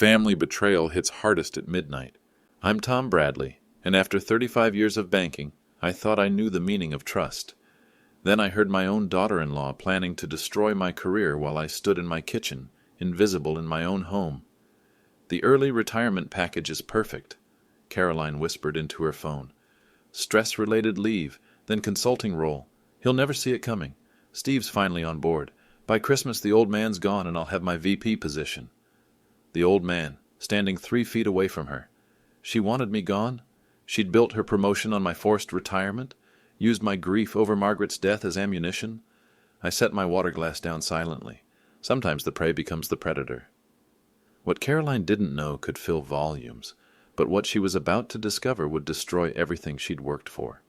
Family betrayal hits hardest at midnight. I'm Tom Bradley, and after 35 years of banking, I thought I knew the meaning of trust. Then I heard my own daughter-in-law planning to destroy my career while I stood in my kitchen, invisible in my own home. The early retirement package is perfect, Caroline whispered into her phone. Stress-related leave, then consulting role. He'll never see it coming. Steve's finally on board. By Christmas, the old man's gone and I'll have my VP position. The old man, standing 3 feet away from her. She wanted me gone? She'd built her promotion on my forced retirement? Used my grief over Margaret's death as ammunition? I set my water glass down silently. Sometimes the prey becomes the predator. What Caroline didn't know could fill volumes, but what she was about to discover would destroy everything she'd worked for.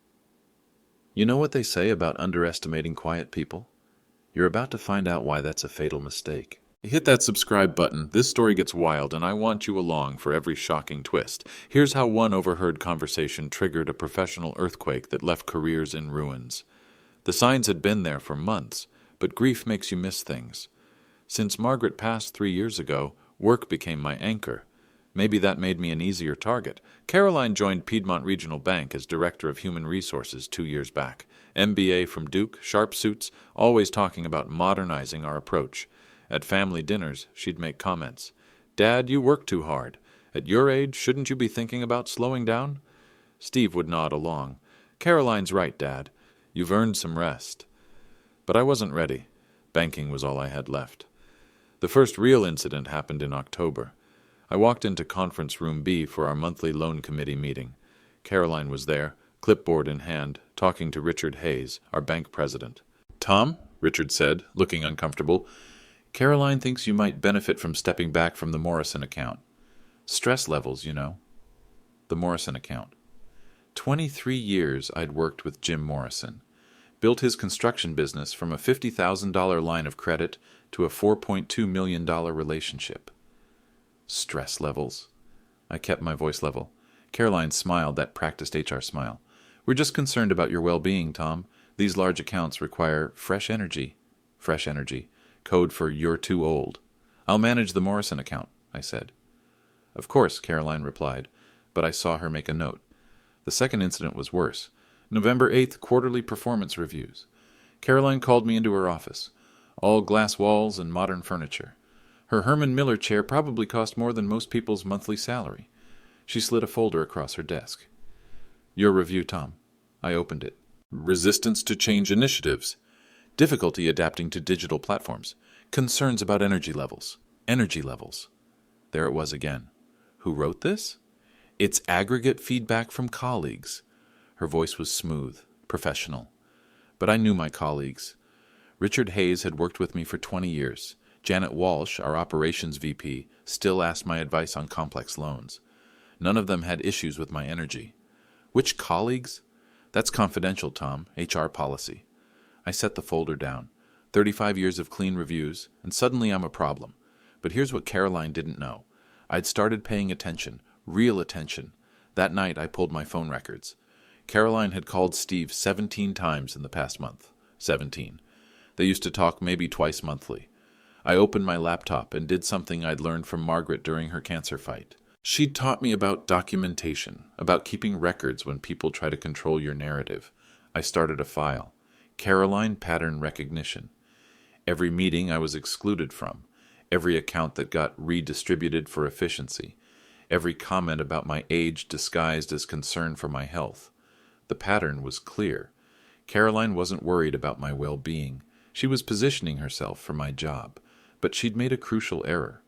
You know what they say about underestimating quiet people? You're about to find out why that's a fatal mistake. Hit that subscribe button. This story gets wild, and I want you along for every shocking twist. Here's how one overheard conversation triggered a professional earthquake that left careers in ruins. The signs had been there for months, but grief makes you miss things. Since Margaret passed 3 years ago, work became my anchor. Maybe that made me an easier target. Caroline joined Piedmont Regional Bank as Director of Human Resources 2 years back. MBA from Duke, sharp suits, always talking about modernizing our approach. At family dinners, she'd make comments. "Dad, you work too hard. At your age, shouldn't you be thinking about slowing down?" Steve would nod along. "Caroline's right, Dad. You've earned some rest." But I wasn't ready. Banking was all I had left. The first real incident happened in October. I walked into Conference Room B for our monthly loan committee meeting. Caroline was there, clipboard in hand, talking to Richard Hayes, our bank president. "Tom," Richard said, looking uncomfortable, "Caroline thinks you might benefit from stepping back from the Morrison account. Stress levels, you know." The Morrison account. 23 years I'd worked with Jim Morrison. Built his construction business from a $50,000 line of credit to a $4.2 million relationship. Stress levels. I kept my voice level. Caroline smiled, that practiced HR smile. "We're just concerned about your well-being, Tom. These large accounts require fresh energy." Fresh energy. Code for "you're too old." "I'll manage the Morrison account," I said. "Of course," Caroline replied, but I saw her make a note. The second incident was worse. November 8th, quarterly performance reviews. Caroline called me into her office. All glass walls and modern furniture. Her Herman Miller chair probably cost more than most people's monthly salary. She slid a folder across her desk. "Your review, Tom." I opened it. "Resistance to change initiatives. Difficulty adapting to digital platforms. Concerns about energy levels." Energy levels. There it was again. Who wrote this? "It's aggregate feedback from colleagues." Her voice was smooth, professional. But I knew my colleagues. Richard Hayes had worked with me for 20 years. Janet Walsh, our operations VP, still asked my advice on complex loans. None of them had issues with my energy. Which colleagues? That's confidential, Tom. HR policy. I set the folder down. 35 years of clean reviews, and suddenly I'm a problem. But here's what Caroline didn't know. I'd started paying attention, real attention. That night I pulled my phone records. Caroline had called Steve 17 times in the past month. 17. They used to talk maybe twice monthly. I opened my laptop and did something I'd learned from Margaret during her cancer fight. She'd taught me about documentation, about keeping records when people try to control your narrative. I started a file. Caroline pattern recognition. Every meeting I was excluded from. Every account that got redistributed for efficiency. Every comment about my age disguised as concern for my health. The pattern was clear. Caroline wasn't worried about my well-being. She was positioning herself for my job. But she'd made a crucial error.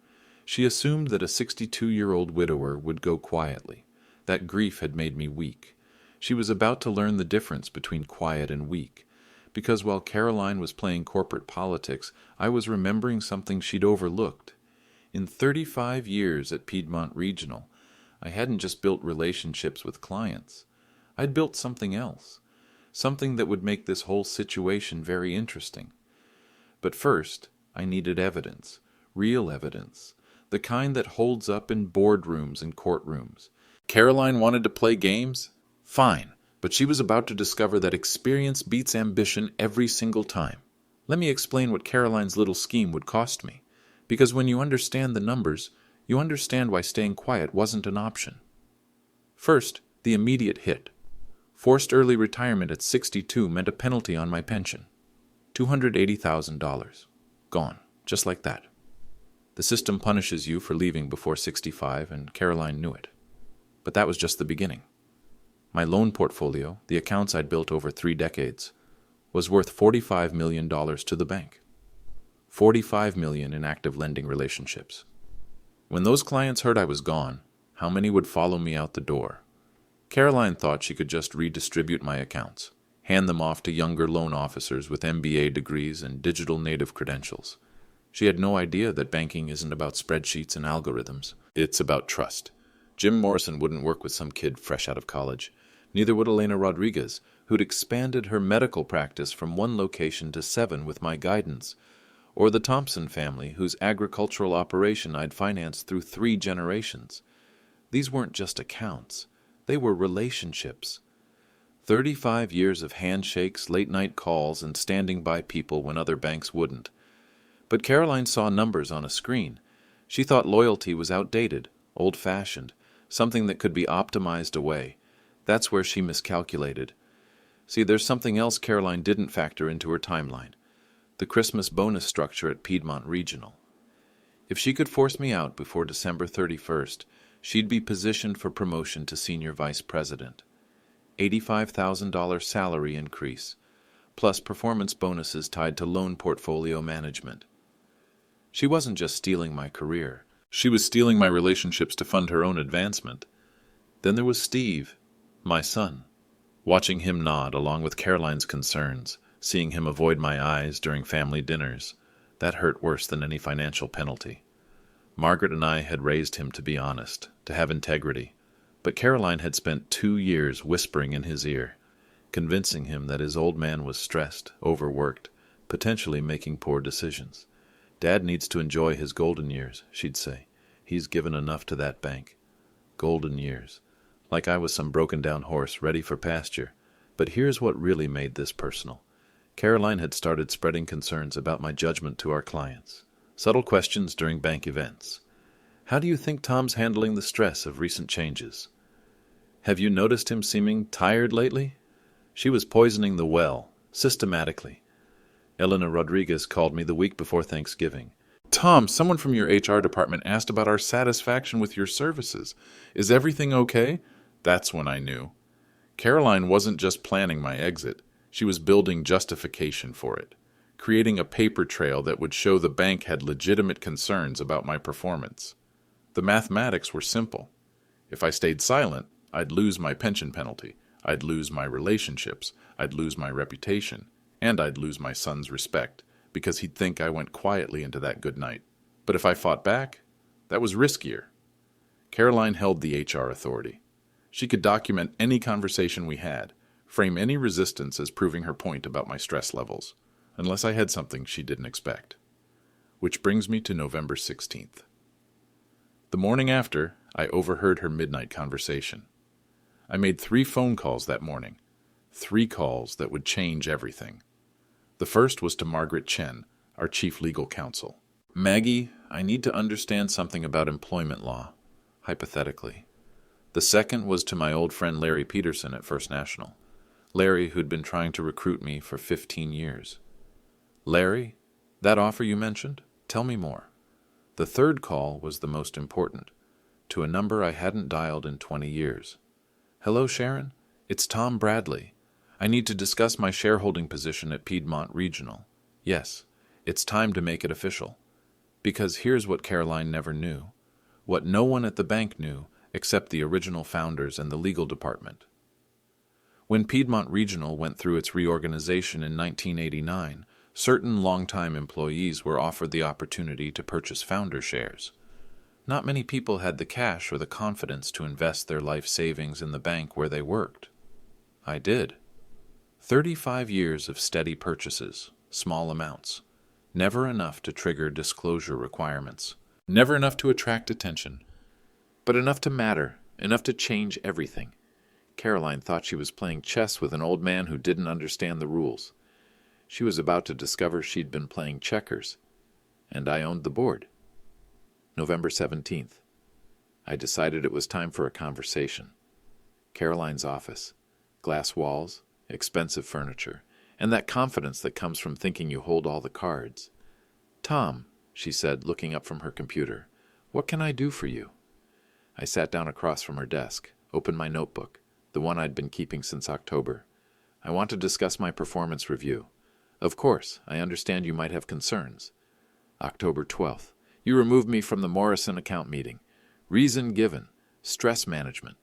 She assumed that a 62-year-old widower would go quietly. That grief had made me weak. She was about to learn the difference between quiet and weak. Because while Caroline was playing corporate politics, I was remembering something she'd overlooked. In 35 years at Piedmont Regional, I hadn't just built relationships with clients. I'd built something else. Something that would make this whole situation very interesting. But first, I needed evidence. Real evidence. The kind that holds up in boardrooms and courtrooms. Caroline wanted to play games? Fine. But she was about to discover that experience beats ambition every single time. Let me explain what Caroline's little scheme would cost me. Because when you understand the numbers, you understand why staying quiet wasn't an option. First, the immediate hit. Forced early retirement at 62 meant a penalty on my pension. $280,000. Gone, just like that. The system punishes you for leaving before 65, and Caroline knew it. But that was just the beginning. My loan portfolio, the accounts I'd built over 3 decades, was worth $45 million to the bank. $45 million in active lending relationships. When those clients heard I was gone, how many would follow me out the door? Caroline thought she could just redistribute my accounts, hand them off to younger loan officers with MBA degrees and digital native credentials. She had no idea that banking isn't about spreadsheets and algorithms. It's about trust. Jim Morrison wouldn't work with some kid fresh out of college. Neither would Elena Rodriguez, who'd expanded her medical practice from 1 location to 7 with my guidance, or the Thompson family, whose agricultural operation I'd financed through 3 generations. These weren't just accounts. They were relationships. 35 years of handshakes, late-night calls, and standing by people when other banks wouldn't. But Caroline saw numbers on a screen. She thought loyalty was outdated, old-fashioned, something that could be optimized away. That's where she miscalculated. See, there's something else Caroline didn't factor into her timeline. The Christmas bonus structure at Piedmont Regional. If she could force me out before December 31st, she'd be positioned for promotion to senior vice president. $85,000 salary increase, plus performance bonuses tied to loan portfolio management. She wasn't just stealing my career. She was stealing my relationships to fund her own advancement. Then there was Steve, my son. Watching him nod along with Caroline's concerns, seeing him avoid my eyes during family dinners, that hurt worse than any financial penalty. Margaret and I had raised him to be honest, to have integrity, but Caroline had spent 2 years whispering in his ear, convincing him that his old man was stressed, overworked, potentially making poor decisions. Dad needs to enjoy his golden years, she'd say. He's given enough to that bank. Golden years. Like I was some broken-down horse ready for pasture. But here's what really made this personal. Caroline had started spreading concerns about my judgment to our clients. Subtle questions during bank events. How do you think Tom's handling the stress of recent changes? Have you noticed him seeming tired lately? She was poisoning the well, systematically. Elena Rodriguez called me the week before Thanksgiving. Tom, someone from your HR department asked about our satisfaction with your services. Is everything okay? That's when I knew. Caroline wasn't just planning my exit. She was building justification for it, creating a paper trail that would show the bank had legitimate concerns about my performance. The mathematics were simple. If I stayed silent, I'd lose my pension penalty, I'd lose my relationships, I'd lose my reputation, and I'd lose my son's respect, because he'd think I went quietly into that good night. But if I fought back, that was riskier. Caroline held the HR authority. She could document any conversation we had, frame any resistance as proving her point about my stress levels, unless I had something she didn't expect. Which brings me to November 16th. The morning after, I overheard her midnight conversation. I made 3 phone calls that morning, 3 calls that would change everything. The first was to Margaret Chen, our chief legal counsel. Maggie, I need to understand something about employment law, hypothetically. The second was to my old friend Larry Peterson at First National. Larry, who'd been trying to recruit me for 15 years. Larry, that offer you mentioned? Tell me more. The third call was the most important, to a number I hadn't dialed in 20 years. Hello, Sharon. It's Tom Bradley. I need to discuss my shareholding position at Piedmont Regional. Yes, it's time to make it official. Because here's what Caroline never knew. What no one at the bank knew, except the original founders and the legal department. When Piedmont Regional went through its reorganization in 1989, certain longtime employees were offered the opportunity to purchase founder shares. Not many people had the cash or the confidence to invest their life savings in the bank where they worked. I did. 35 years of steady purchases, small amounts. Never enough to trigger disclosure requirements. Never enough to attract attention. But enough to matter, enough to change everything. Caroline thought she was playing chess with an old man who didn't understand the rules. She was about to discover she'd been playing checkers, and I owned the board. November 17th. I decided it was time for a conversation. Caroline's office. Glass walls, expensive furniture, and that confidence that comes from thinking you hold all the cards. "Tom," she said, looking up from her computer, "what can I do for you?" I sat down across from her desk, opened my notebook, the one I'd been keeping since October. "I want to discuss my performance review. Of course, I understand you might have concerns." October 12th. "You removed me from the Morrison account meeting. Reason given. Stress management."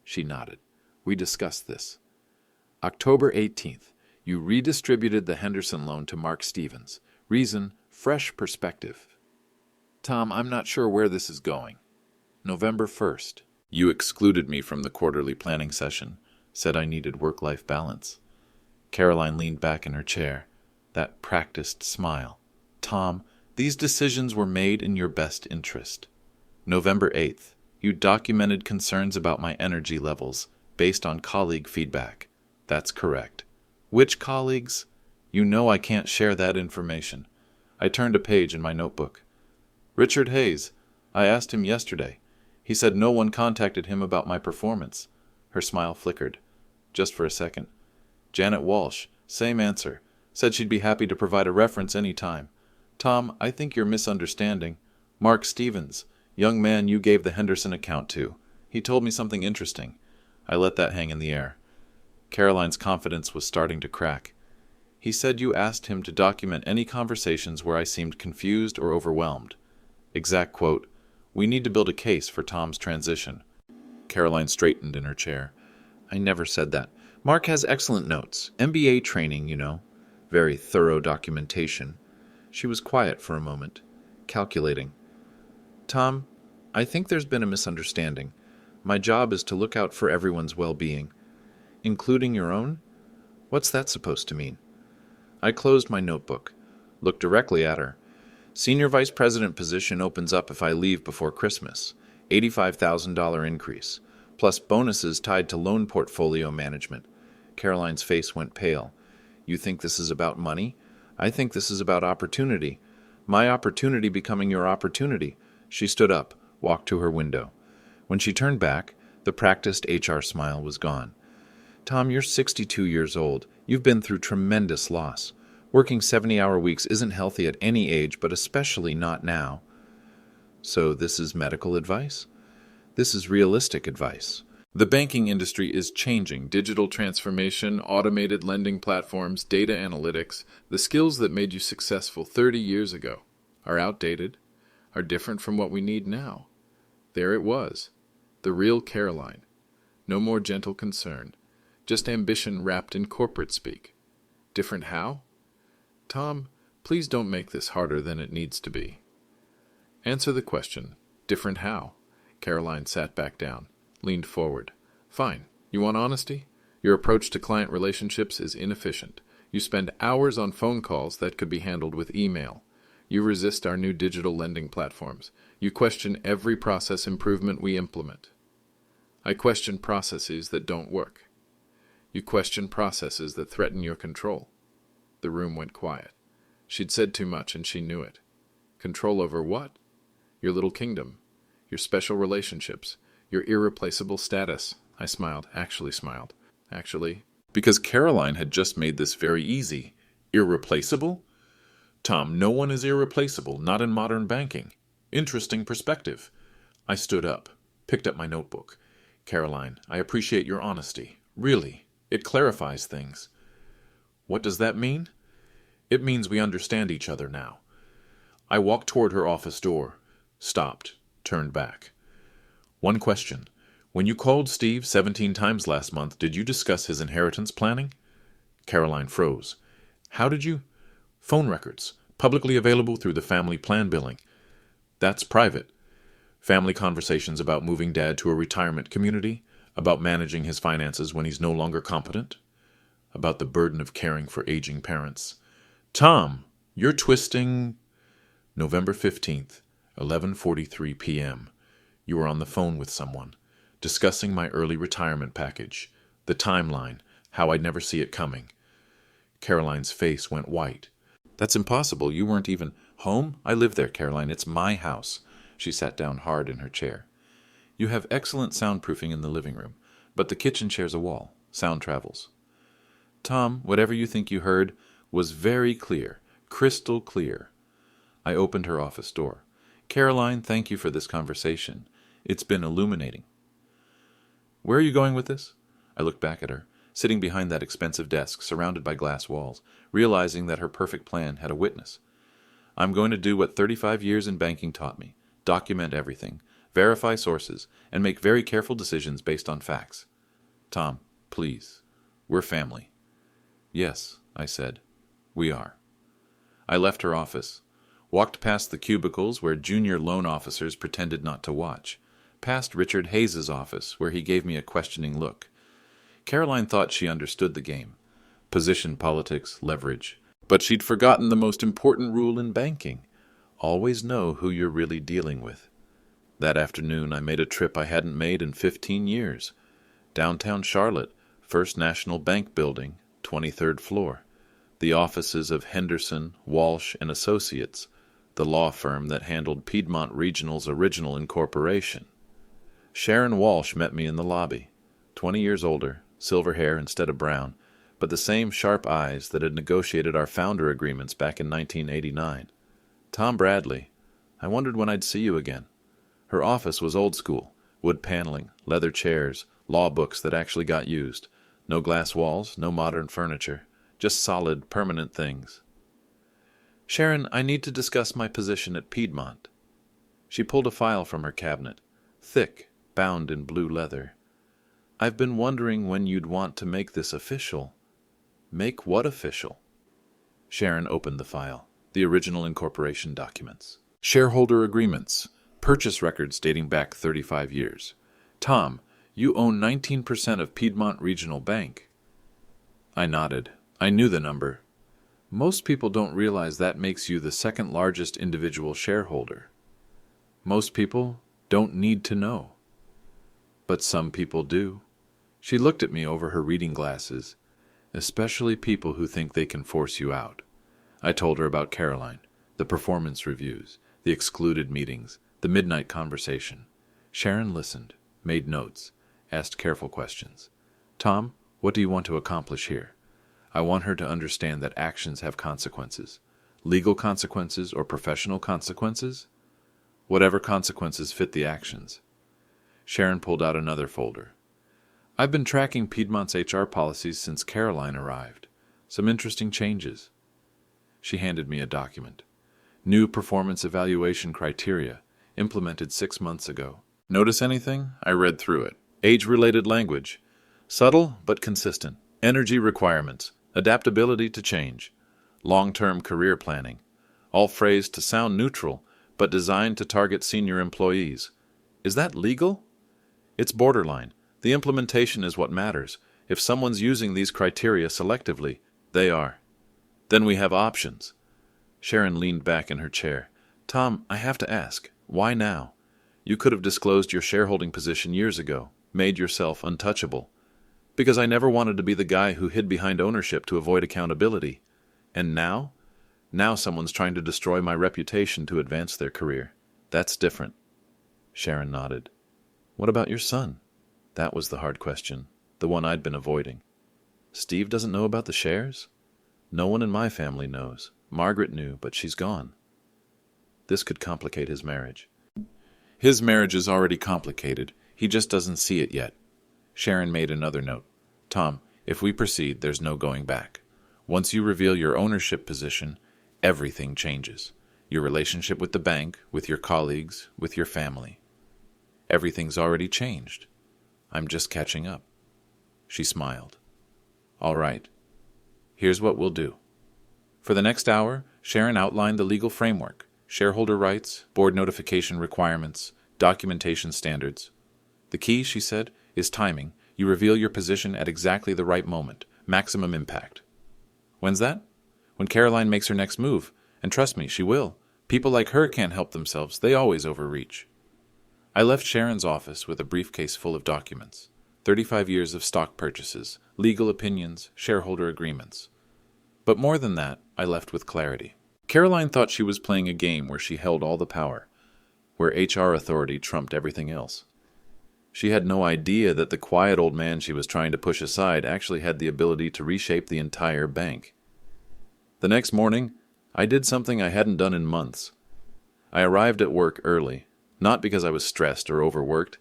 She nodded. "We discussed this." October 18th. "You redistributed the Henderson loan to Mark Stevens. Reason, fresh perspective." "Tom, I'm not sure where this is going." November 1st. "You excluded me from the quarterly planning session, said I needed work-life balance." Caroline leaned back in her chair, that practiced smile. "Tom, these decisions were made in your best interest." November 8th. "You documented concerns about my energy levels based on colleague feedback." "That's correct." "Which colleagues?" "You know I can't share that information." I turned a page in my notebook. "Richard Hayes. I asked him yesterday. He said no one contacted him about my performance." Her smile flickered. "Just for a second." "Janet Walsh. Same answer. Said she'd be happy to provide a reference any time." "Tom, I think you're misunderstanding. Mark Stevens, young man you gave the Henderson account to. He told me something interesting." I let that hang in the air. Caroline's confidence was starting to crack. "He said you asked him to document any conversations where I seemed confused or overwhelmed." Exact quote. "We need to build a case for Tom's transition." Caroline straightened in her chair. "I never said that. Mark has excellent notes. MBA training, you know. Very thorough documentation." She was quiet for a moment, calculating. "Tom, I think there's been a misunderstanding. My job is to look out for everyone's well-being. Including your own? What's that supposed to mean?" I closed my notebook, looked directly at her. "Senior vice president position opens up if I leave before Christmas. $85,000 increase, plus bonuses tied to loan portfolio management." Caroline's face went pale. "You think this is about money? I think this is about opportunity. My opportunity becoming your opportunity." She stood up, walked to her window. When she turned back, the practiced HR smile was gone. "Tom, you're 62 years old. You've been through tremendous loss. Working 70-hour weeks isn't healthy at any age, but especially not now." "So this is medical advice?" "This is realistic advice. The banking industry is changing. Digital transformation, automated lending platforms, data analytics, the skills that made you successful 30 years ago are outdated, are different from what we need now." There it was, the real Caroline. No more gentle concern, just ambition wrapped in corporate speak. Different how? "Tom, please don't make this harder than it needs to be." "Answer the question. Different how?" Caroline sat back down, leaned forward. "Fine. You want honesty? Your approach to client relationships is inefficient. You spend hours on phone calls that could be handled with email. You resist our new digital lending platforms. You question every process improvement we implement." "I question processes that don't work." "You question processes that threaten your control." The room went quiet. She'd said too much and she knew it. Control over what? Your little kingdom. Your special relationships. Your irreplaceable status. I smiled, actually smiled. Actually, because Caroline had just made this very easy. Irreplaceable? "Tom, no one is irreplaceable, not in modern banking." Interesting perspective. I stood up, picked up my notebook. "Caroline, I appreciate your honesty. Really, it clarifies things." "What does that mean?" "It means we understand each other now." I walked toward her office door, stopped, turned back. "One question. When you called Steve 17 times last month, did you discuss his inheritance planning?" Caroline froze. "How did you?" "Phone records, publicly available through the family plan billing." "That's private." "Family conversations about moving Dad to a retirement community, about managing his finances when he's no longer competent, about the burden of caring for aging parents." "Tom, you're twisting." November 15th, 11:43 p.m. You were on the phone with someone, discussing my early retirement package, the timeline, how I'd never see it coming. Caroline's face went white. "That's impossible. You weren't even home?" "I live there, Caroline. It's my house." She sat down hard in her chair. You have excellent soundproofing in the living room, but the kitchen shares a wall. Sound travels. Tom, whatever you think you heard was very clear, crystal clear. I opened her office door. Caroline, thank you for this conversation. It's been illuminating. Where are you going with this? I looked back at her, sitting behind that expensive desk, surrounded by glass walls, realizing that her perfect plan had a witness. I'm going to do what 35 years in banking taught me. Document everything, verify sources, and make very careful decisions based on facts. Tom, please. We're family. Yes, I said. We are. I left her office, walked past the cubicles where junior loan officers pretended not to watch, past Richard Hayes's office where he gave me a questioning look. Caroline thought she understood the game. Position politics, leverage. But she'd forgotten the most important rule in banking. Always know who you're really dealing with. That afternoon I made a trip I hadn't made in 15 years. Downtown Charlotte, First National Bank Building, 23rd floor. The offices of Henderson, Walsh and Associates, the law firm that handled Piedmont Regional's original incorporation. Sharon Walsh met me in the lobby. 20 years older, silver hair instead of brown, but the same sharp eyes that had negotiated our founder agreements back in 1989. Tom Bradley, I wondered when I'd see you again. Her office was old school, wood paneling, leather chairs, law books that actually got used. No glass walls, no modern furniture, just solid, permanent things. Sharon, I need to discuss my position at Piedmont. She pulled a file from her cabinet, thick, bound in blue leather. I've been wondering when you'd want to make this official. Make what official? Sharon opened the file, the original incorporation documents. Shareholder agreements, purchase records dating back 35 years. Tom, you own 19% of Piedmont Regional Bank. I nodded. I knew the number. Most people don't realize that makes you the second largest individual shareholder. Most people don't need to know. But some people do. She looked at me over her reading glasses, especially people who think they can force you out. I told her about Caroline, the performance reviews, the excluded meetings, the midnight conversation. Sharon listened, made notes, asked careful questions. Tom, what do you want to accomplish here? I want her to understand that actions have consequences. Legal consequences or professional consequences? Whatever consequences fit the actions. Sharon pulled out another folder. I've been tracking Piedmont's HR policies since Caroline arrived. Some interesting changes. She handed me a document. New performance evaluation criteria, implemented 6 months ago. Notice anything? I read through it. Age-related language. Subtle but consistent. Energy requirements. Adaptability to change. Long-term career planning. All phrased to sound neutral, but designed to target senior employees. Is that legal? It's borderline. The implementation is what matters. If someone's using these criteria selectively, they are. Then we have options. Sharon leaned back in her chair. Tom, I have to ask, why now? You could have disclosed your shareholding position years ago, made yourself untouchable. Because I never wanted to be the guy who hid behind ownership to avoid accountability. And now? Now someone's trying to destroy my reputation to advance their career. That's different. Sharon nodded. What about your son? That was the hard question, the one I'd been avoiding. Steve doesn't know about the shares? No one in my family knows. Margaret knew, but she's gone. This could complicate his marriage. His marriage is already complicated. He just doesn't see it yet. Sharon made another note. Tom, if we proceed, there's no going back. Once you reveal your ownership position, everything changes. Your relationship with the bank, with your colleagues, with your family. Everything's already changed. I'm just catching up. She smiled. All right. Here's what we'll do. For the next hour, Sharon outlined the legal framework, shareholder rights, board notification requirements, documentation standards. The key, she said, is timing. You reveal your position at exactly the right moment, maximum impact. When's that? When Caroline makes her next move. And trust me, she will. People like her can't help themselves. They always overreach. I left Sharon's office with a briefcase full of documents. 35 years of stock purchases, legal opinions, shareholder agreements. But more than that, I left with clarity. Caroline thought she was playing a game where she held all the power. where HR authority trumped everything else. She had no idea that the quiet old man she was trying to push aside actually had the ability to reshape the entire bank. The next morning, I did something I hadn't done in months. I arrived at work early, not because I was stressed or overworked,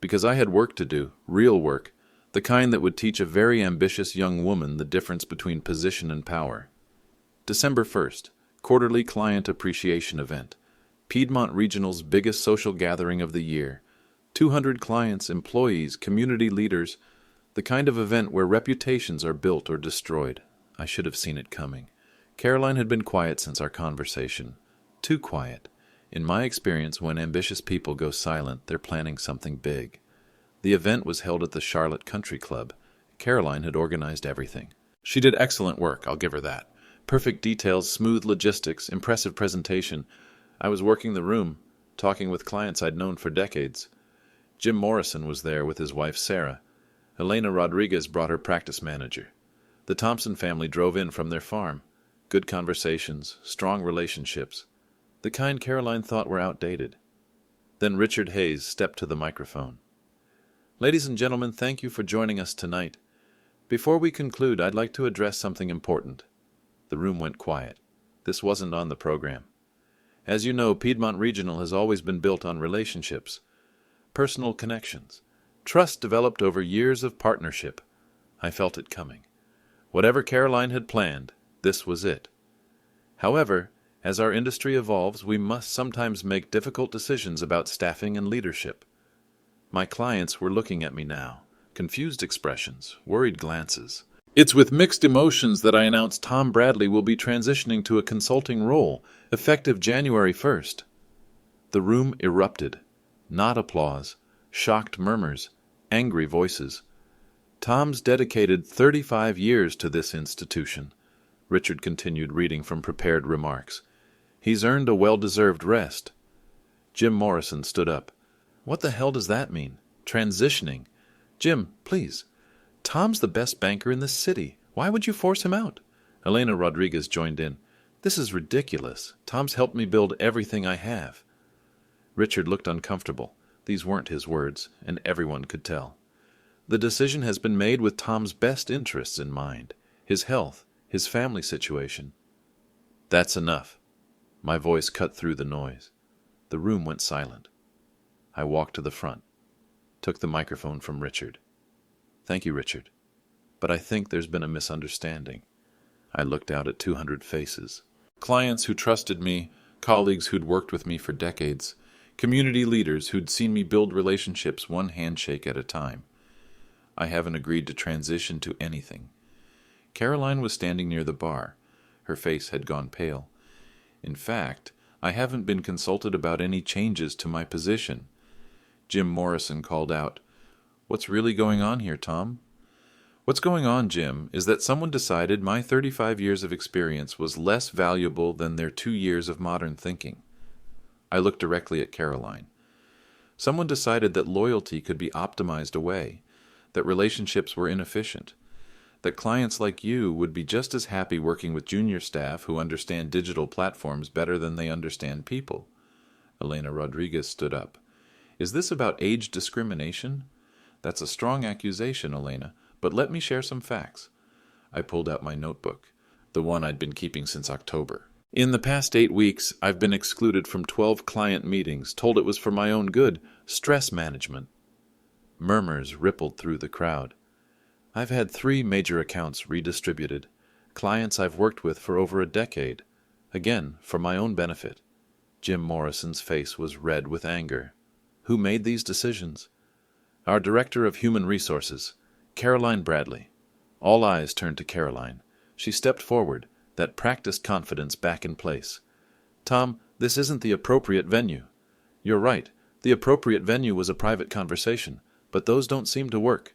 because I had work to do, real work, the kind that would teach a very ambitious young woman the difference between position and power. December 1st, quarterly client appreciation event, Piedmont Regional's biggest social gathering of the year, 200 clients, employees, community leaders, the kind of event where reputations are built or destroyed. I should have seen it coming. Caroline had been quiet since our conversation. Too quiet. In my experience, when ambitious people go silent, they're planning something big. The event was held at the Charlotte Country Club. Caroline had organized everything. She did excellent work, I'll give her that. Perfect details, smooth logistics, impressive presentation. I was working the room, talking with clients I'd known for decades. Jim Morrison was there with his wife Sarah. Elena Rodriguez brought her practice manager. The Thompson family drove in from their farm. Good conversations, strong relationships. The kind Caroline thought were outdated. Then Richard Hayes stepped to the microphone. Ladies and gentlemen, thank you for joining us tonight. Before we conclude, I'd like to address something important. The room went quiet. This wasn't on the program. As you know, Piedmont Regional has always been built on relationships, personal connections, trust developed over years of partnership. I felt it coming. Whatever Caroline had planned, this was it. However, as our industry evolves, we must sometimes make difficult decisions about staffing and leadership. My clients were looking at me now, confused expressions, worried glances. It's with mixed emotions that I announced Tom Bradley will be transitioning to a consulting role, effective January 1st. The room erupted. Not applause, shocked murmurs, angry voices. Tom's dedicated 35 years to this institution. Richard continued reading from prepared remarks. He's earned a well-deserved rest. Jim Morrison stood up. What the hell does that mean? Transitioning. Jim, please. Tom's the best banker in the city. Why would you force him out? Elena Rodriguez joined in. This is ridiculous. Tom's helped me build everything I have. Richard looked uncomfortable. These weren't his words, and everyone could tell. The decision has been made with Tom's best interests in mind, his health, his family situation. That's enough. My voice cut through the noise. The room went silent. I walked to the front, took the microphone from Richard. Thank you, Richard. But I think there's been a misunderstanding. I looked out at 200 faces. Clients who trusted me, colleagues who'd worked with me for decades, community leaders who'd seen me build relationships one handshake at a time. I haven't agreed to transition to anything. Caroline was standing near the bar. Her face had gone pale. In fact, I haven't been consulted about any changes to my position. Jim Morrison called out, "What's really going on here, Tom?" What's going on, Jim, is that someone decided my 35 years of experience was less valuable than their 2 years of modern thinking. I looked directly at Caroline. Someone decided that loyalty could be optimized away, that relationships were inefficient, that clients like you would be just as happy working with junior staff who understand digital platforms better than they understand people. Elena Rodriguez stood up. Is this about age discrimination? That's a strong accusation, Elena, but let me share some facts. I pulled out my notebook, the one I'd been keeping since October. In the past 8 weeks, I've been excluded from 12 client meetings, told it was for my own good, stress management. Murmurs rippled through the crowd. I've had 3 major accounts redistributed, clients I've worked with for over a decade, again, for my own benefit. Jim Morrison's face was red with anger. Who made these decisions? Our Director of Human Resources, Caroline Bradley. All eyes turned to Caroline. She stepped forward, that practiced confidence back in place. Tom, this isn't the appropriate venue. You're right. The appropriate venue was a private conversation, but those don't seem to work.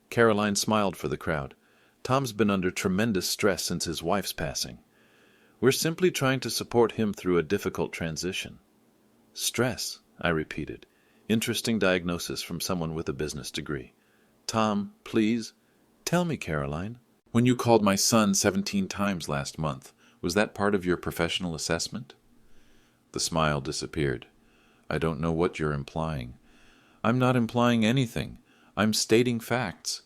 Caroline smiled for the crowd. Tom's been under tremendous stress since his wife's passing. We're simply trying to support him through a difficult transition. Stress, I repeated. Interesting diagnosis from someone with a business degree. Tom, please, tell me, Caroline. When you called my son 17 times last month, was that part of your professional assessment? The smile disappeared. I don't know what you're implying. I'm not implying anything. I'm stating facts.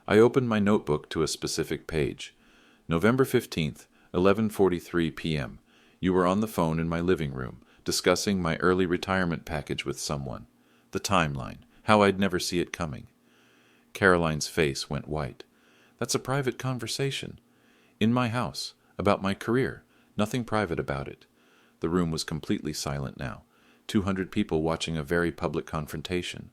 I opened my notebook to a specific page. November 15th, 11:43 p.m. You were on the phone in my living room, discussing my early retirement package with someone. The timeline, how I'd never see it coming. Caroline's face went white. That's a private conversation. In my house, about my career. Nothing private about it. The room was completely silent now. 200 people watching a very public confrontation.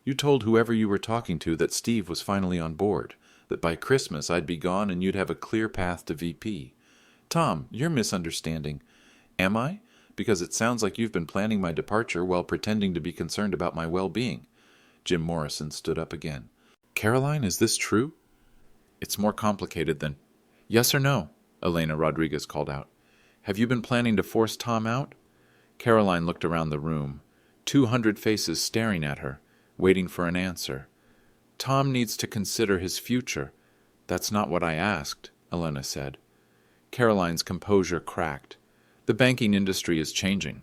You told whoever you were talking to that Steve was finally on board, that by Christmas I'd be gone and you'd have a clear path to VP. Tom, you're misunderstanding. Am I? Because it sounds like you've been planning my departure while pretending to be concerned about my well-being. Jim Morrison stood up again. Caroline, is this true? It's more complicated than... Yes or no? Elena Rodriguez called out. Have you been planning to force Tom out? Caroline looked around the room, 200 faces staring at her, waiting for an answer. Tom needs to consider his future. That's not what I asked, Elena said. Caroline's composure cracked. The banking industry is changing.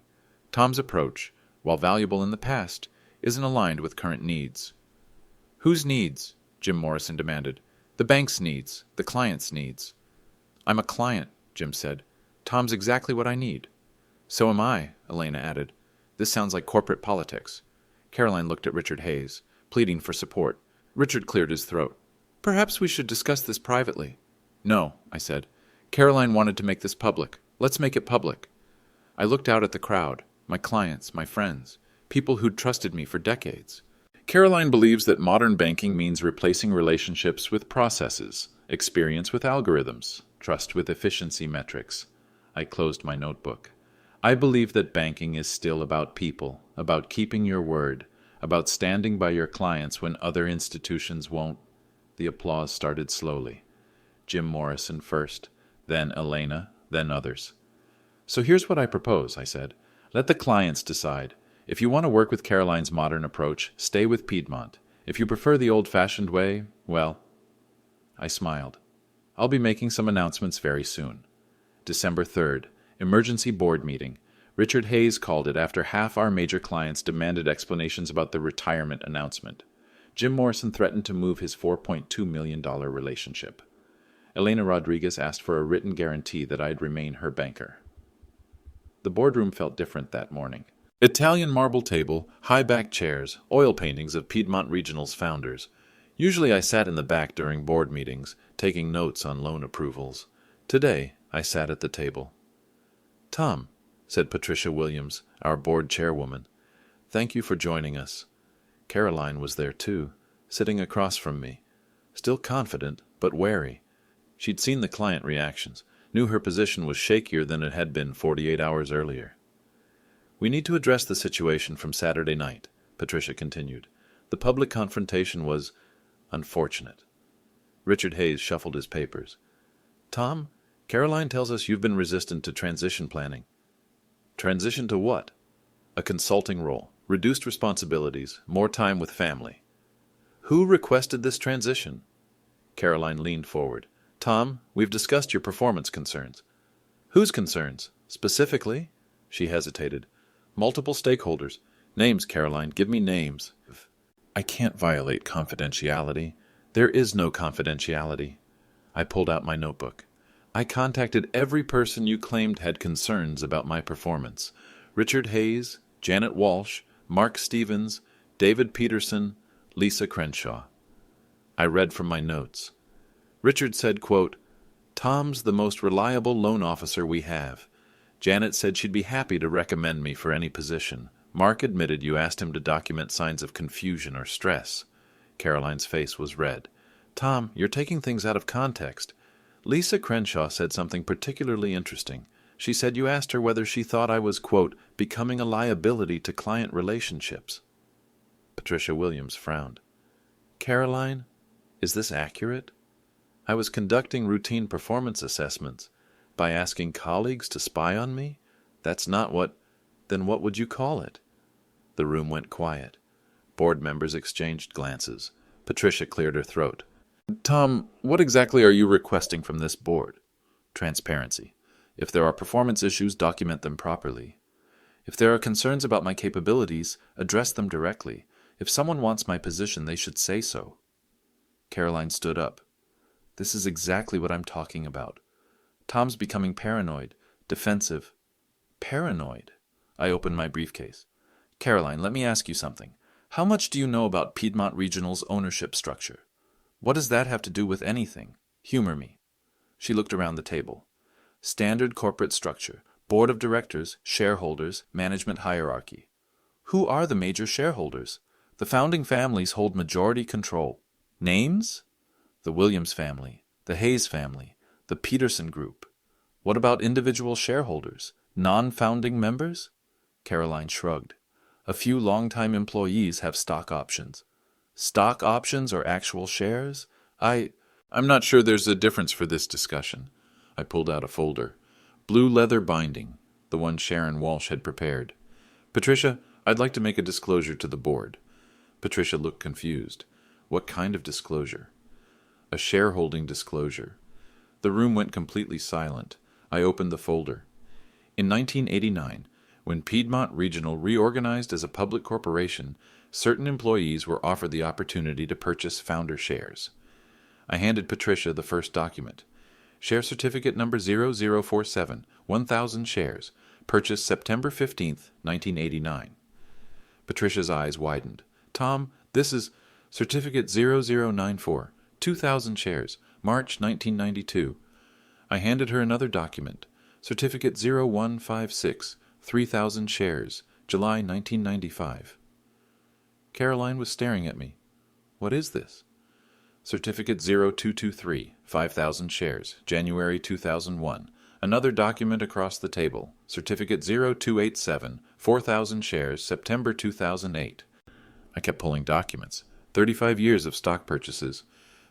Tom's approach, while valuable in the past, isn't aligned with current needs. Whose needs? Jim Morrison demanded. The bank's needs, the client's needs. I'm a client, Jim said. Tom's exactly what I need. So am I, Elena added. This sounds like corporate politics. Caroline looked at Richard Hayes, pleading for support. Richard cleared his throat. Perhaps we should discuss this privately. No, I said. Caroline wanted to make this public. Let's make it public. I looked out at the crowd, my clients, my friends, people who'd trusted me for decades. Caroline believes that modern banking means replacing relationships with processes, experience with algorithms, trust with efficiency metrics. I closed my notebook. I believe that banking is still about people, about keeping your word, about standing by your clients when other institutions won't. The applause started slowly. Jim Morrison first, then Elena, then others. So here's what I propose, I said. Let the clients decide. If you want to work with Caroline's modern approach, stay with Piedmont. If you prefer the old-fashioned way, well... I smiled. I'll be making some announcements very soon. December 3rd, emergency board meeting. Richard Hayes called it after half our major clients demanded explanations about the retirement announcement. Jim Morrison threatened to move his $4.2 million relationship. Elena Rodriguez asked for a written guarantee that I'd remain her banker. The boardroom felt different that morning. Italian marble table, high-backed chairs, oil paintings of Piedmont Regional's founders. Usually I sat in the back during board meetings, taking notes on loan approvals. Today, I sat at the table. Tom, said Patricia Williams, our board chairwoman, thank you for joining us. Caroline was there too, sitting across from me, still confident, but wary. She'd seen the client reactions, knew her position was shakier than it had been 48 hours earlier. We need to address the situation from Saturday night, Patricia continued. The public confrontation was unfortunate. Richard Hayes shuffled his papers. Tom, Caroline tells us you've been resistant to transition planning. Transition to what? A consulting role, reduced responsibilities, more time with family. Who requested this transition? Caroline leaned forward. Tom, we've discussed your performance concerns. Whose concerns? Specifically? She hesitated. Multiple stakeholders. Names, Caroline. Give me names. I can't violate confidentiality. There is no confidentiality. I pulled out my notebook. I contacted every person you claimed had concerns about my performance. Richard Hayes, Janet Walsh, Mark Stevens, David Peterson, Lisa Crenshaw. I read from my notes. Richard said, quote, Tom's the most reliable loan officer we have. Janet said she'd be happy to recommend me for any position. Mark admitted you asked him to document signs of confusion or stress. Caroline's face was red. Tom, you're taking things out of context. Lisa Crenshaw said something particularly interesting. She said you asked her whether she thought I was, quote, becoming a liability to client relationships. Patricia Williams frowned. Caroline, is this accurate? I was conducting routine performance assessments. By asking colleagues to spy on me? That's not what... Then what would you call it? The room went quiet. Board members exchanged glances. Patricia cleared her throat. Tom, what exactly are you requesting from this board? Transparency. If there are performance issues, document them properly. If there are concerns about my capabilities, address them directly. If someone wants my position, they should say so. Caroline stood up. This is exactly what I'm talking about. Tom's becoming paranoid, defensive. Paranoid? I opened my briefcase. Caroline, let me ask you something. How much do you know about Piedmont Regional's ownership structure? What does that have to do with anything? Humor me. She looked around the table. Standard corporate structure. Board of directors, shareholders, management hierarchy. Who are the major shareholders? The founding families hold majority control. Names? The Williams family, the Hayes family, the Peterson Group. What about individual shareholders? Non-founding members? Caroline shrugged. A few longtime employees have stock options. Stock options or actual shares? I'm not sure there's a difference for this discussion. I pulled out a folder. Blue leather binding, the one Sharon Walsh had prepared. Patricia, I'd like to make a disclosure to the board. Patricia looked confused. What kind of disclosure? A shareholding disclosure. The room went completely silent. I opened the folder. In 1989, when Piedmont Regional reorganized as a public corporation, certain employees were offered the opportunity to purchase founder shares. I handed Patricia the first document. Share certificate number 0047, 1,000 shares, purchased September 15th, 1989. Patricia's eyes widened. Tom, this is certificate 0094, 2,000 shares, March 1992. I handed her another document. Certificate 0156, 3,000 shares, July 1995. Caroline was staring at me. What is this? Certificate 0223, 5,000 shares, January 2001. Another document across the table. Certificate 0287, 4,000 shares, September 2008. I kept pulling documents. 35 years of stock purchases.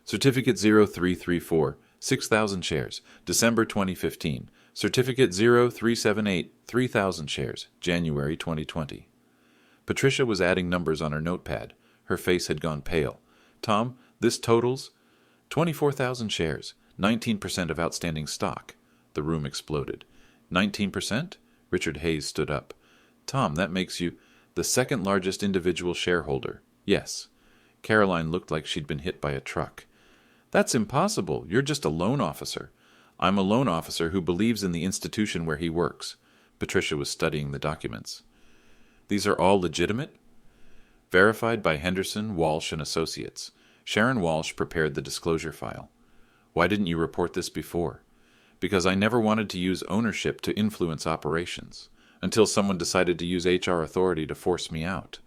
Certificate 0334, 6,000 shares, December 2015. Certificate 0378, 3,000 shares, January 2020. Patricia was adding numbers on her notepad. Her face had gone pale. Tom, this totals 24,000 shares, 19% of outstanding stock. The room exploded. 19%? Richard Hayes stood up. Tom, that makes you the second largest individual shareholder. Yes. Caroline looked like she'd been hit by a truck. That's impossible. You're just a loan officer. I'm a loan officer who believes in the institution where he works. Patricia was studying the documents. These are all legitimate? Verified by Henderson, Walsh, and Associates. Sharon Walsh prepared the disclosure file. Why didn't you report this before? Because I never wanted to use ownership to influence operations, until someone decided to use HR authority to force me out.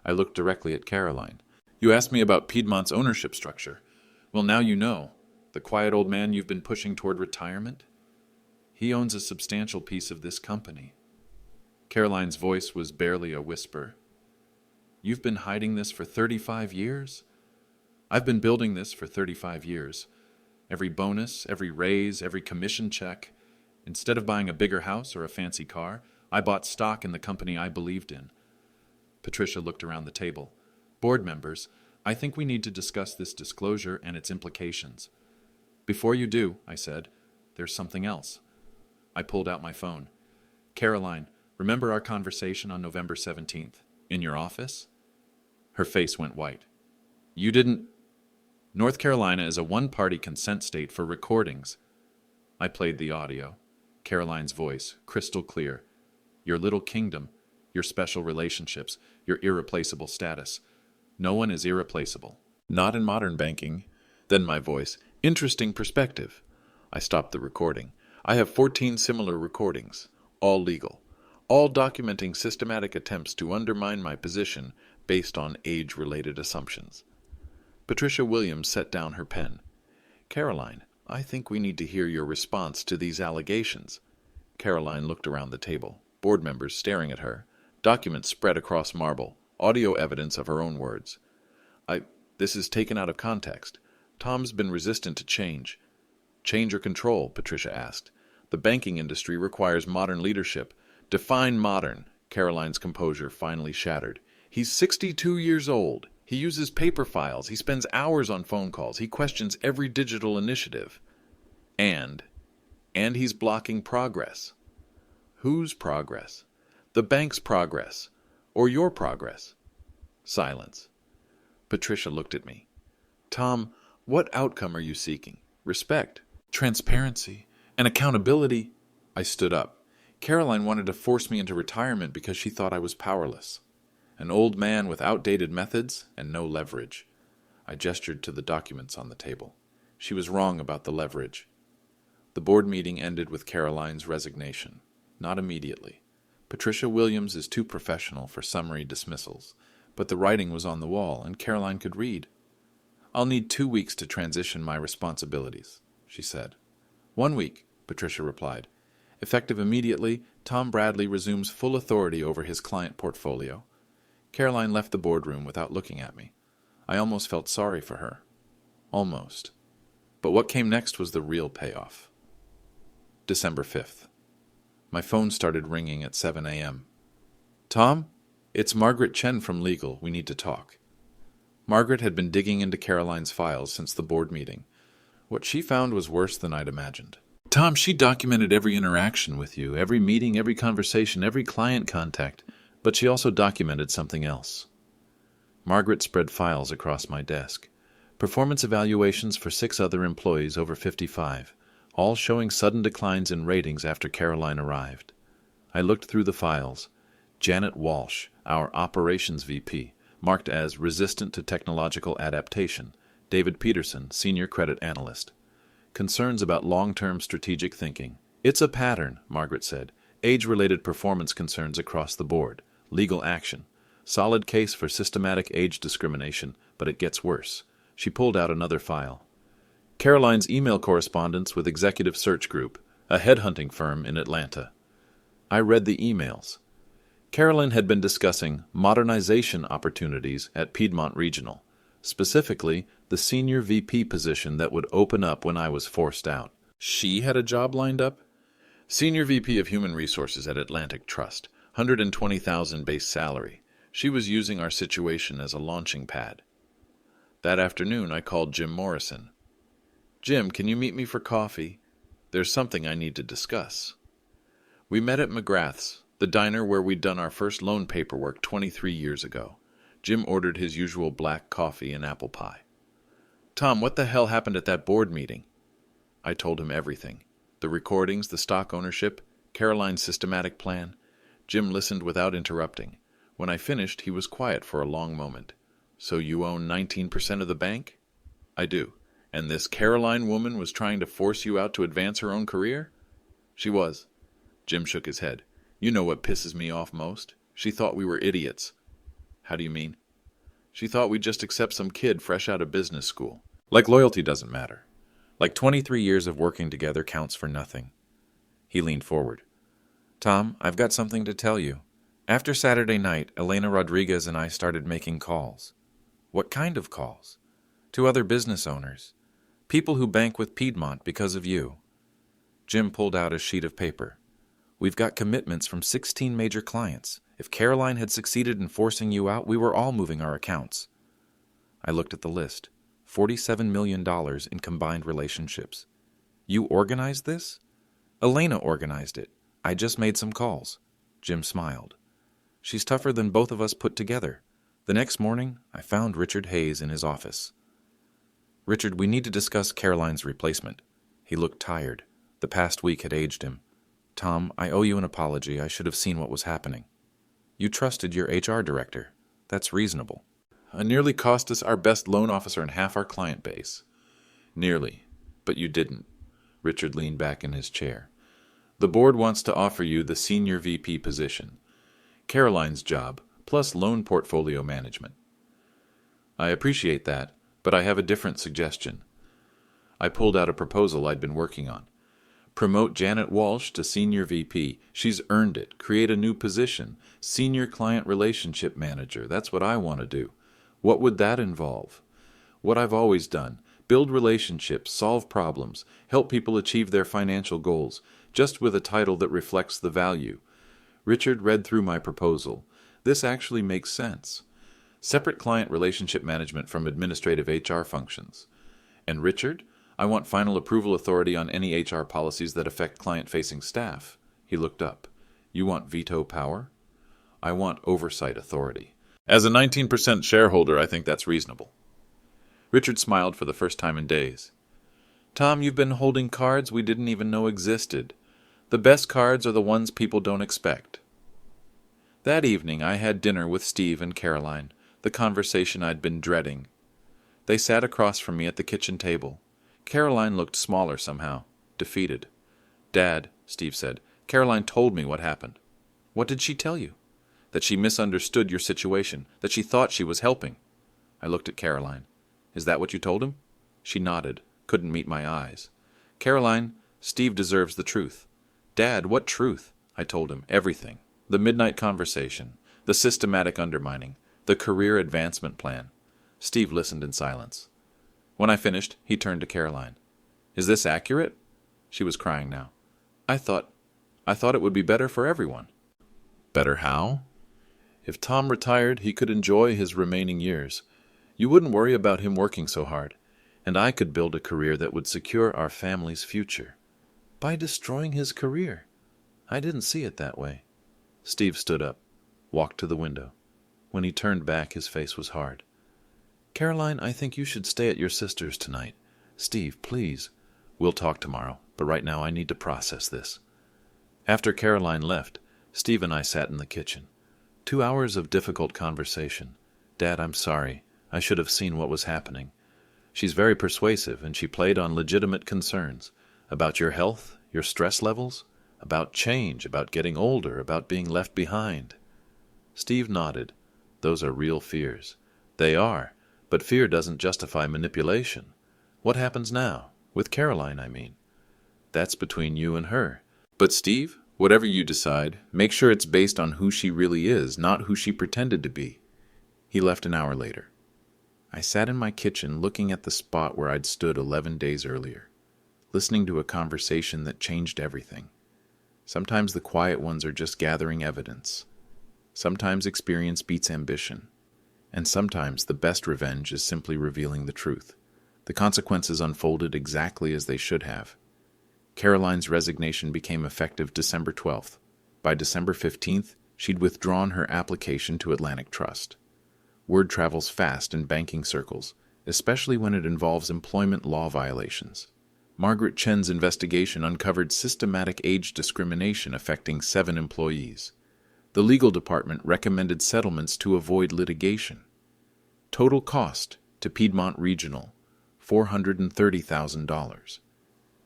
I looked directly at Caroline. You asked me about Piedmont's ownership structure. Well, now you know. The quiet old man you've been pushing toward retirement? He owns a substantial piece of this company. Caroline's voice was barely a whisper. You've been hiding this for 35 years? I've been building this for 35 years. Every bonus, every raise, every commission check. Instead of buying a bigger house or a fancy car, I bought stock in the company I believed in. Patricia looked around the table. Board members, I think we need to discuss this disclosure and its implications. Before you do, I said, there's something else. I pulled out my phone. Caroline, remember our conversation on November 17th, in your office? Her face went white. You didn't... North Carolina is a one-party consent state for recordings. I played the audio. Caroline's voice, crystal clear. Your little kingdom, your special relationships, your irreplaceable status. No one is irreplaceable. Not in modern banking. Then my voice, interesting perspective. I stopped the recording. I have 14 similar recordings, all legal, all documenting systematic attempts to undermine my position based on age-related assumptions. Patricia Williams set down her pen. Caroline, I think we need to hear your response to these allegations. Caroline looked around the table, board members staring at her, documents spread across marble, audio evidence of her own words. This is taken out of context. Tom's been resistant to change. Change or control, Patricia asked. The banking industry requires modern leadership. Define modern. Caroline's composure finally shattered. He's 62 years old. He uses paper files. He spends hours on phone calls. He questions every digital initiative. And he's blocking progress. Whose progress? The bank's progress. Or your progress. Silence. Patricia looked at me. Tom, what outcome are you seeking? Respect, transparency, and accountability. I stood up. Caroline wanted to force me into retirement because she thought I was powerless. An old man with outdated methods and no leverage. I gestured to the documents on the table. She was wrong about the leverage. The board meeting ended with Caroline's resignation. Not immediately. Patricia Williams is too professional for summary dismissals, but the writing was on the wall, and Caroline could read. I'll need 2 weeks to transition my responsibilities, she said. 1 week, Patricia replied. Effective immediately, Tom Bradley resumes full authority over his client portfolio. Caroline left the boardroom without looking at me. I almost felt sorry for her. Almost. But what came next was the real payoff. December 5th. My phone started ringing at 7 a.m. Tom, it's Margaret Chen from Legal. We need to talk. Margaret had been digging into Caroline's files since the board meeting. What she found was worse than I'd imagined. Tom, she documented every interaction with you, every meeting, every conversation, every client contact, but she also documented something else. Margaret spread files across my desk. Performance evaluations for 6 other employees over 55, all showing sudden declines in ratings after Caroline arrived. I looked through the files. Janet Walsh, our operations VP, marked as resistant to technological adaptation. David Peterson, senior credit analyst. Concerns about long-term strategic thinking. It's a pattern, Margaret said. Age-related performance concerns across the board. Legal action. Solid case for systematic age discrimination, but it gets worse. She pulled out another file. Caroline's email correspondence with Executive Search Group, a headhunting firm in Atlanta. I read the emails. Caroline had been discussing modernization opportunities at Piedmont Regional, specifically the senior VP position that would open up when I was forced out. She had a job lined up? Senior VP of Human Resources at Atlantic Trust, $120,000 base salary. She was using our situation as a launching pad. That afternoon, I called Jim Morrison. Jim, can you meet me for coffee? There's something I need to discuss. We met at McGrath's, the diner where we'd done our first loan paperwork 23 years ago. Jim ordered his usual black coffee and apple pie. Tom, what the hell happened at that board meeting? I told him everything. The recordings, the stock ownership, Caroline's systematic plan. Jim listened without interrupting. When I finished, he was quiet for a long moment. So you own 19% of the bank? I do. And this Caroline woman was trying to force you out to advance her own career? She was. Jim shook his head. You know what pisses me off most? She thought we were idiots. How do you mean? She thought we'd just accept some kid fresh out of business school. Like loyalty doesn't matter. Like 23 years of working together counts for nothing. He leaned forward. Tom, I've got something to tell you. After Saturday night, Elena Rodriguez and I started making calls. What kind of calls? To other business owners. People who bank with Piedmont because of you. Jim pulled out a sheet of paper. We've got commitments from 16 major clients. If Caroline had succeeded in forcing you out, we were all moving our accounts. I looked at the list. $47 million in combined relationships. You organized this? Elena organized it. I just made some calls. Jim smiled. She's tougher than both of us put together. The next morning, I found Richard Hayes in his office. Richard, we need to discuss Caroline's replacement. He looked tired. The past week had aged him. Tom, I owe you an apology. I should have seen what was happening. You trusted your HR director. That's reasonable. Nearly cost us our best loan officer and half our client base. Nearly. But you didn't. Richard leaned back in his chair. The board wants to offer you the senior VP position. Caroline's job, plus loan portfolio management. I appreciate that, but I have a different suggestion. I pulled out a proposal I'd been working on. Promote Janet Walsh to Senior VP. She's earned it. Create a new position. Senior Client Relationship Manager. That's what I want to do. What would that involve? What I've always done. Build relationships, solve problems, help people achieve their financial goals, just with a title that reflects the value. Richard read through my proposal. This actually makes sense. Separate client relationship management from administrative HR functions. And Richard, I want final approval authority on any HR policies that affect client-facing staff. He looked up. You want veto power? I want oversight authority. As a 19% shareholder, I think that's reasonable. Richard smiled for the first time in days. Tom, you've been holding cards we didn't even know existed. The best cards are the ones people don't expect. That evening, I had dinner with Steve and Caroline, the conversation I'd been dreading. They sat across from me at the kitchen table. Caroline looked smaller somehow, defeated. Dad, Steve said, Caroline told me what happened. What did she tell you? That she misunderstood your situation, that she thought she was helping. I looked at Caroline. Is that what you told him? She nodded, couldn't meet my eyes. Caroline, Steve deserves the truth. Dad, what truth? I told him everything. The midnight conversation, the systematic undermining, the career advancement plan. Steve listened in silence. When I finished, he turned to Caroline. Is this accurate? She was crying now. I thought it would be better for everyone. Better how? If Tom retired, he could enjoy his remaining years. You wouldn't worry about him working so hard, and I could build a career that would secure our family's future. By destroying his career. I didn't see it that way. Steve stood up, walked to the window. When he turned back, his face was hard. Caroline, I think you should stay at your sister's tonight. Steve, please. We'll talk tomorrow, but right now I need to process this. After Caroline left, Steve and I sat in the kitchen. 2 hours of difficult conversation. Dad, I'm sorry. I should have seen what was happening. She's very persuasive, and she played on legitimate concerns. About your health, your stress levels, about change, about getting older, about being left behind. Steve nodded. Those are real fears. They are, but fear doesn't justify manipulation. What happens now? With Caroline, I mean. That's between you and her. But Steve, whatever you decide, make sure it's based on who she really is, not who she pretended to be. He left an hour later. I sat in my kitchen looking at the spot where I'd stood 11 days earlier, listening to a conversation that changed everything. Sometimes the quiet ones are just gathering evidence. Sometimes experience beats ambition. And sometimes the best revenge is simply revealing the truth. The consequences unfolded exactly as they should have. Caroline's resignation became effective December 12th. By December 15th, she'd withdrawn her application to Atlantic Trust. Word travels fast in banking circles, especially when it involves employment law violations. Margaret Chen's investigation uncovered systematic age discrimination affecting 7 employees. The legal department recommended settlements to avoid litigation. Total cost to Piedmont Regional, $430,000.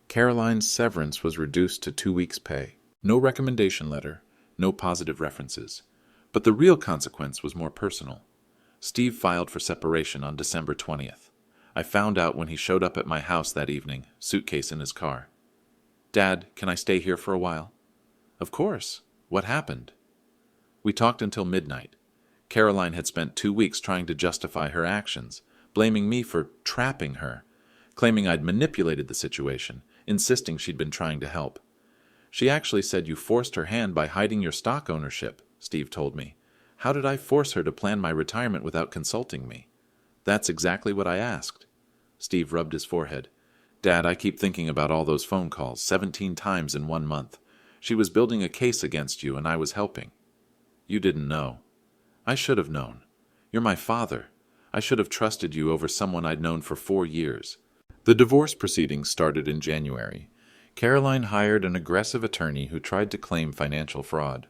Caroline's severance was reduced to 2 weeks' pay. No recommendation letter, no positive references. But the real consequence was more personal. Steve filed for separation on December 20th. I found out when he showed up at my house that evening, suitcase in his car. Dad, can I stay here for a while? Of course. What happened? We talked until midnight. Caroline had spent 2 weeks trying to justify her actions, blaming me for trapping her, claiming I'd manipulated the situation, insisting she'd been trying to help. She actually said you forced her hand by hiding your stock ownership, Steve told me. How did I force her to plan my retirement without consulting me? That's exactly what I asked. Steve rubbed his forehead. Dad, I keep thinking about all those phone calls, 17 times in 1 month. She was building a case against you, and I was helping. You didn't know. I should have known. You're my father. I should have trusted you over someone I'd known for 4 years. The divorce proceedings started in January. Caroline hired an aggressive attorney who tried to claim financial fraud.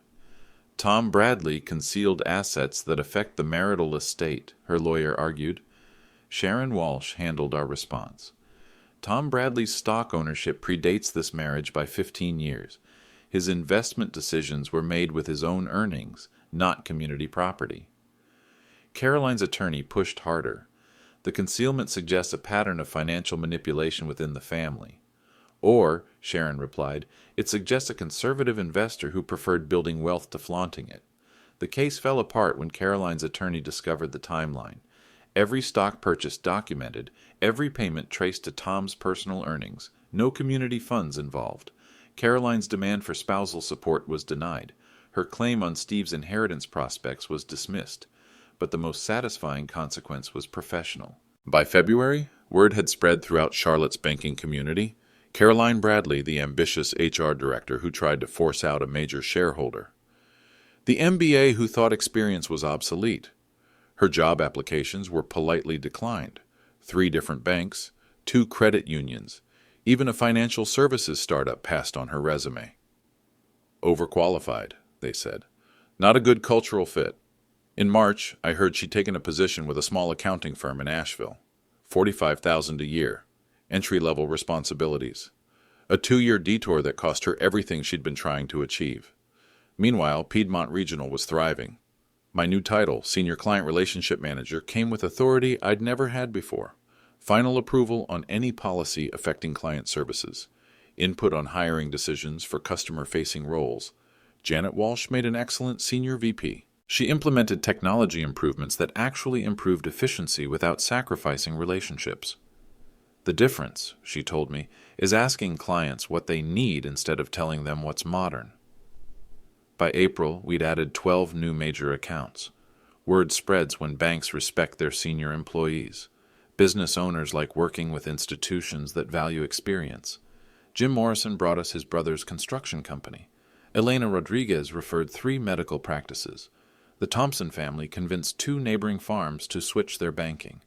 Tom Bradley concealed assets that affect the marital estate, her lawyer argued. Sharon Walsh handled our response. Tom Bradley's stock ownership predates this marriage by 15 years. His investment decisions were made with his own earnings, not community property. Caroline's attorney pushed harder. The concealment suggests a pattern of financial manipulation within the family. Or, Sharon replied, it suggests a conservative investor who preferred building wealth to flaunting it. The case fell apart when Caroline's attorney discovered the timeline. Every stock purchase documented, every payment traced to Tom's personal earnings, no community funds involved. Caroline's demand for spousal support was denied. Her claim on Steve's inheritance prospects was dismissed. But the most satisfying consequence was professional. By February, word had spread throughout Charlotte's banking community. Caroline Bradley, the ambitious HR director who tried to force out a major shareholder. The MBA who thought experience was obsolete. Her job applications were politely declined. 3 different banks, 2 credit unions, even a financial services startup passed on her resume. Overqualified, they said. Not a good cultural fit. In March, I heard she'd taken a position with a small accounting firm in Asheville. $45,000 a year. Entry-level responsibilities. A 2-year detour that cost her everything she'd been trying to achieve. Meanwhile, Piedmont Regional was thriving. My new title, Senior Client Relationship Manager, came with authority I'd never had before. Final approval on any policy affecting client services. Input on hiring decisions for customer-facing roles. Janet Walsh made an excellent Senior VP. She implemented technology improvements that actually improved efficiency without sacrificing relationships. The difference, she told me, is asking clients what they need instead of telling them what's modern. By April, we'd added 12 new major accounts. Word spreads when banks respect their senior employees. Business owners like working with institutions that value experience. Jim Morrison brought us his brother's construction company. Elena Rodriguez referred 3 medical practices. The Thompson family convinced 2 neighboring farms to switch their banking.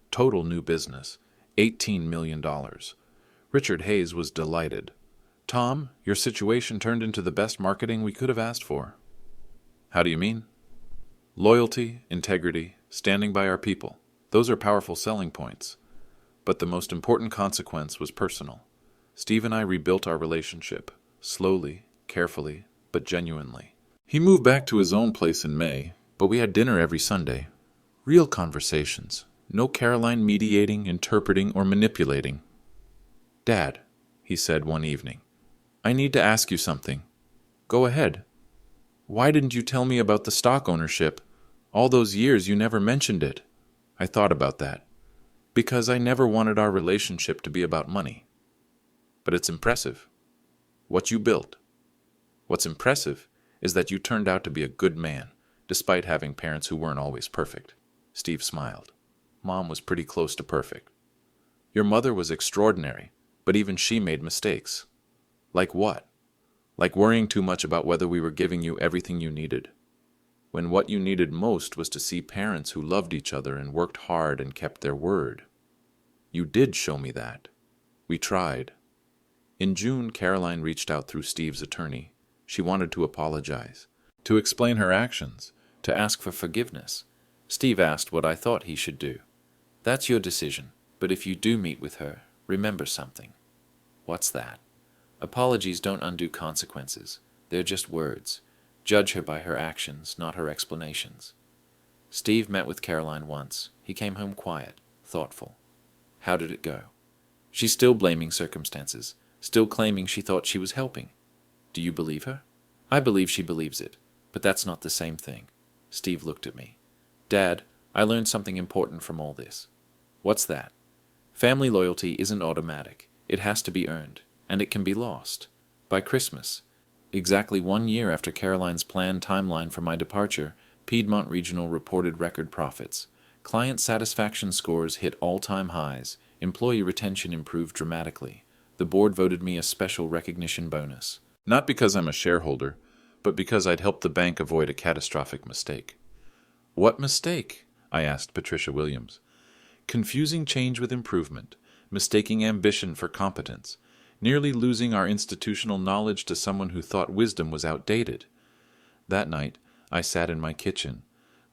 Total new business, $18 million. Richard Hayes was delighted. Tom, your situation turned into the best marketing we could have asked for. How do you mean? Loyalty, integrity, standing by our people. Those are powerful selling points. But the most important consequence was personal. Steve and I rebuilt our relationship, slowly, carefully, but genuinely. He moved back to his own place in May, but we had dinner every Sunday. Real conversations. No Caroline mediating, interpreting, or manipulating. Dad, he said one evening, I need to ask you something. Go ahead. Why didn't you tell me about the stock ownership? All those years you never mentioned it. I thought about that. Because I never wanted our relationship to be about money. But it's impressive. What you built. What's impressive is that you turned out to be a good man, despite having parents who weren't always perfect. Steve smiled. Mom was pretty close to perfect. Your mother was extraordinary, but even she made mistakes. Like what? Like worrying too much about whether we were giving you everything you needed, when what you needed most was to see parents who loved each other and worked hard and kept their word. You did show me that. We tried. In June, Caroline reached out through Steve's attorney. She wanted to apologize, to explain her actions, to ask for forgiveness. Steve asked what I thought he should do. That's your decision, but if you do meet with her, remember something. What's that? Apologies don't undo consequences. They're just words. Judge her by her actions, not her explanations. Steve met with Caroline once. He came home quiet, thoughtful. How did it go? She's still blaming circumstances, still claiming she thought she was helping. Do you believe her? I believe she believes it, but that's not the same thing. Steve looked at me. Dad, I learned something important from all this. What's that? Family loyalty isn't automatic. It has to be earned, and it can be lost. By Christmas, exactly 1 year after Caroline's planned timeline for my departure, Piedmont Regional reported record profits. Client satisfaction scores hit all-time highs. Employee retention improved dramatically. The board voted me a special recognition bonus. Not because I'm a shareholder, but because I'd helped the bank avoid a catastrophic mistake. What mistake? I asked Patricia Williams. Confusing change with improvement, mistaking ambition for competence, nearly losing our institutional knowledge to someone who thought wisdom was outdated. That night, I sat in my kitchen,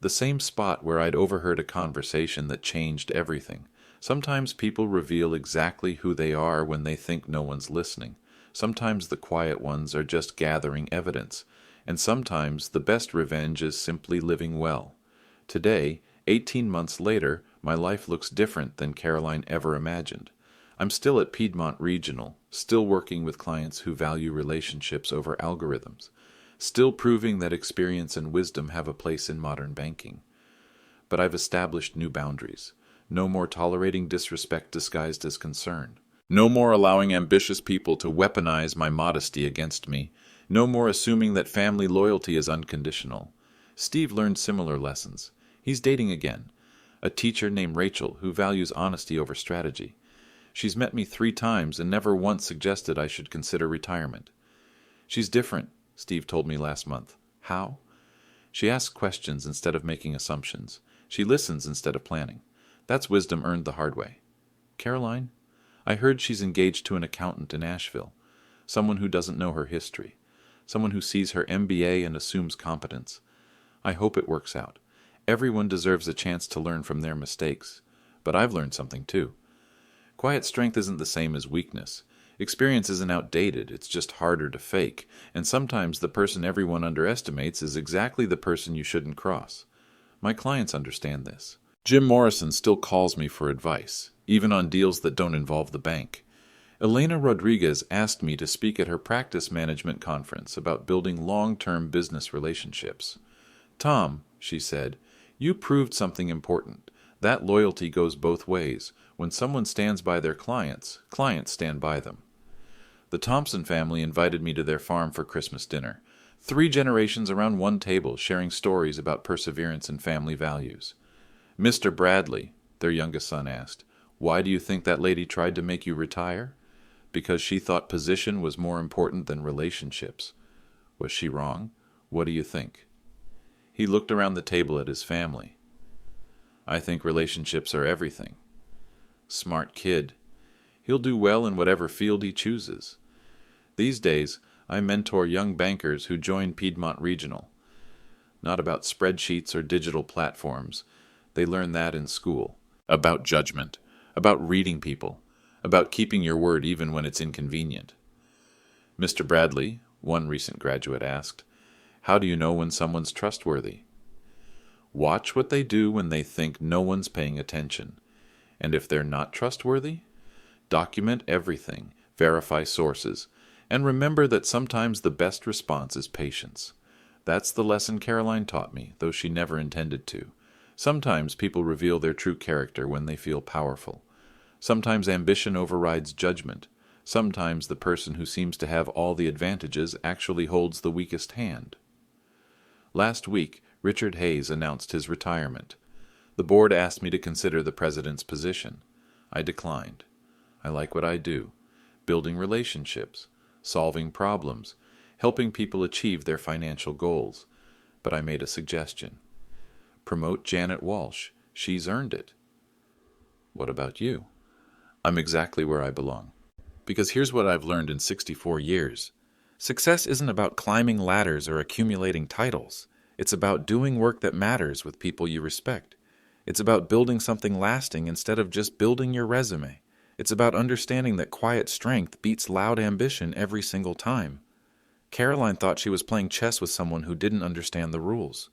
the same spot where I'd overheard a conversation that changed everything. Sometimes people reveal exactly who they are when they think no one's listening. Sometimes the quiet ones are just gathering evidence. And sometimes the best revenge is simply living well. Today, 18 months later, my life looks different than Caroline ever imagined. I'm still at Piedmont Regional, still working with clients who value relationships over algorithms, still proving that experience and wisdom have a place in modern banking. But I've established new boundaries. No more tolerating disrespect disguised as concern. No more allowing ambitious people to weaponize my modesty against me. No more assuming that family loyalty is unconditional. Steve learned similar lessons. He's dating again. A teacher named Rachel who values honesty over strategy. She's met me 3 times and never once suggested I should consider retirement. She's different, Steve told me last month. How? She asks questions instead of making assumptions. She listens instead of planning. That's wisdom earned the hard way. Caroline, I heard she's engaged to an accountant in Asheville, someone who doesn't know her history, someone who sees her MBA and assumes competence. I hope it works out. Everyone deserves a chance to learn from their mistakes, but I've learned something too. Quiet strength isn't the same as weakness. Experience isn't outdated, it's just harder to fake, and sometimes the person everyone underestimates is exactly the person you shouldn't cross. My clients understand this. Jim Morrison still calls me for advice, even on deals that don't involve the bank. Elena Rodriguez asked me to speak at her practice management conference about building long-term business relationships. Tom, she said, you proved something important. That loyalty goes both ways. When someone stands by their clients, clients stand by them. The Thompson family invited me to their farm for Christmas dinner. 3 generations around one table sharing stories about perseverance and family values. Mr. Bradley, their youngest son asked, why do you think that lady tried to make you retire? Because she thought position was more important than relationships. Was she wrong? What do you think? He looked around the table at his family. I think relationships are everything. Smart kid. He'll do well in whatever field he chooses. These days, I mentor young bankers who join Piedmont Regional. Not about spreadsheets or digital platforms. They learn that in school. About judgment. About reading people. About keeping your word even when it's inconvenient. Mr. Bradley, one recent graduate asked, how do you know when someone's trustworthy? Watch what they do when they think no one's paying attention. And if they're not trustworthy, document everything, verify sources, and remember that sometimes the best response is patience. That's the lesson Caroline taught me, though she never intended to. Sometimes people reveal their true character when they feel powerful. Sometimes ambition overrides judgment. Sometimes the person who seems to have all the advantages actually holds the weakest hand. Last week, Richard Hayes announced his retirement. The board asked me to consider the president's position. I declined. I like what I do, building relationships, solving problems, helping people achieve their financial goals. But I made a suggestion. Promote Janet Walsh. She's earned it. What about you? I'm exactly where I belong. Because here's what I've learned in 64 years. Success isn't about climbing ladders or accumulating titles. It's about doing work that matters with people you respect. It's about building something lasting instead of just building your resume. It's about understanding that quiet strength beats loud ambition every single time. Caroline thought she was playing chess with someone who didn't understand the rules.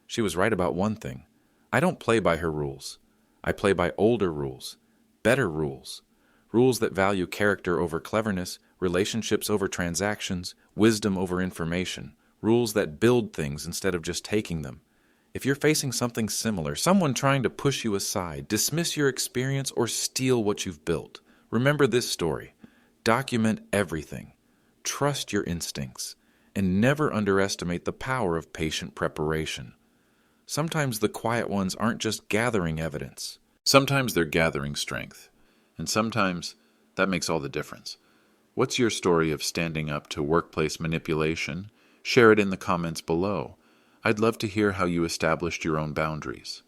She was right about one thing. I don't play by her rules. I play by older rules, better rules. Rules that value character over cleverness, relationships over transactions, wisdom over information. Rules that build things instead of just taking them. If you're facing something similar, someone trying to push you aside, dismiss your experience, or steal what you've built, remember this story. Document everything. Trust your instincts. And never underestimate the power of patient preparation. Sometimes the quiet ones aren't just gathering evidence. Sometimes they're gathering strength. And sometimes that makes all the difference. What's your story of standing up to workplace manipulation? Share it in the comments below. I'd love to hear how you established your own boundaries.